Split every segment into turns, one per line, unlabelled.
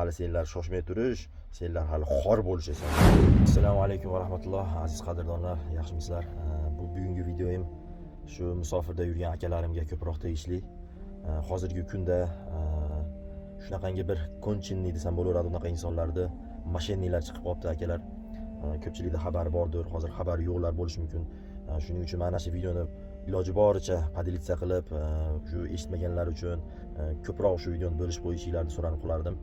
hali senlar shoshmay turish, senlar hali xor bo'lishasan. Assalomu alaykum va rahmatulloh, aziz qadrdonlar, yaxshimisizlar? Bu bugungi videoyim shu musofirda yurgan akalarimga ko'proq tegishli. Hozirgi kunda shunaqangi bir konchinni desam bo'laveradi, unaqa insonlarni mashinnilar chiqib qolibdi akalar. Ko'pchilikda xabar bordir, hozir xabar yo'qlar bo'lishi mumkin. Shuning uchun mana shu videoni iloji boricha podelitsiya qilib, shu eshitmaganlar uchun ko'proq shu videoni bo'lishib qo'yishingizni so'rab qolardim.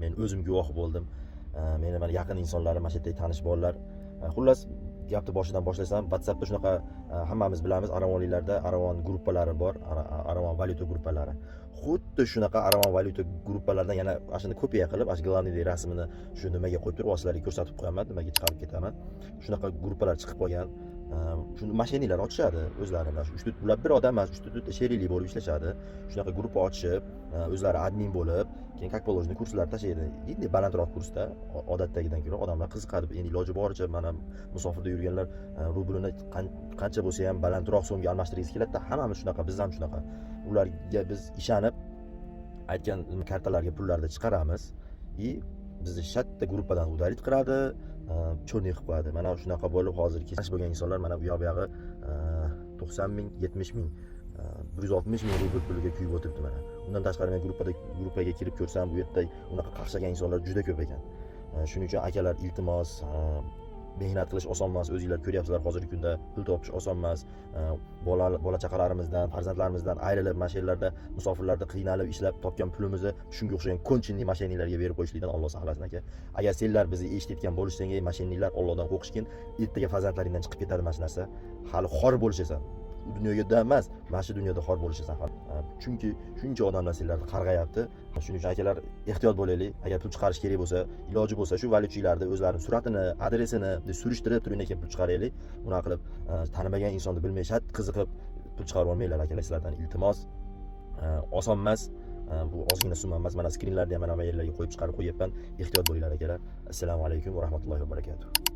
Men o'zim guvoh bo'ldim. Meni mana yaqin insonlarim, mana shu yerdagi tanish bolalar. Xullas, gapni boshidan boshlasam, WhatsAppda shunaqa hammamiz bilamiz, Aravonliklarda Aravon gruppalari bor, Aravon valyuta gruppalari. Xuddi shunaqa Aravon valyuta gruppalaridan yana ashuni kopiya qilib, ash glavniy rasmini shu nimaga qo'yib turib, sizlarga ko'rsatib qo'yaman, nimaga chiqarib ketaman. Shunaqa gruppalar chiqib qolgan. Shuni mashinalar ochishadi o'zlarini. Ular bir odam emas, 3-4 sheriklik bo'lib ishlashadi. Shunaqa gruppa ochib, o'zlari admin bo'lib, keyin как положено kurslar tashlaydi. Endi balandroq kursda odatdagidan ko'ra odamlar qiziqadi. Endi iloji boricha mana musofirda yurganlar rublini qancha bo'lsa ham balandroq so'mga almashtirgisi keladi-da, hammamiz shunaqa, biz ham shunaqa. Ularga biz ishonib aytgan kartalarga pullarni chiqaramiz. Bizni shatda gruppadan udalit qiladi, cho'rni qilib qo'yadi. Mana shunaqa bo'lib hozirgi kesh bo'lgan insonlar mana bu yoq-buyog'i 90 ming, 70 ming, 160 ming rubl puliga kuyib o'tibdi mana. Undan tashqari men gruppaga kirib ko'rsam, bu yerda unaqa qaqshagan insonlar juda ko'p ekan. Shuning uchun akalar, iltimos, mehnat qilish oson emas. O'zingizlar ko'ryapsizlar, hozirgi kunda pul topish oson emas. Bola chaqalarimizdan, farzandlarimizdan ayrilib, mashinlarda, musofirlarda qiynalib ishlab topgan pulimizni shunga o'xshagan konchinli mashinalarga berib qo'yishlikdan Alloh saqlasin aka. Agar senlar bizni eshitayotgan bo'lishsang, mashinalar Allohdan qo'rqishgin, ertaga farzandlaringdan chiqib ketadi mana shu narsa. Hali xor bo'lishasan. Dunyoda emas, mana shu dunyoda xor bo'lishasan. Chunki shuncha odamlar senlarni qarg'ayapti. Shuning uchun akalar ehtiyot bo'laylik. Agar pul chiqarish kerak bo'lsa, iloji bo'lsa shu valyutachilarni o'zlarining suratini, adresini surishtirib turgan ekan pul chiqaraylik. Unaqa qilib tanimagan insonni bilmay shat qiziqib pul chiqarib olmanglar akalar, sizlardan iltimos. Oson emas. Bu ozgina summa emas. Mana skrinlarni ham mana bu yerlarga qo'yib chiqarib qo'yapman. Ehtiyot bo'linglar akalar. Assalomu alaykum va rahmatullohi va barakatuh.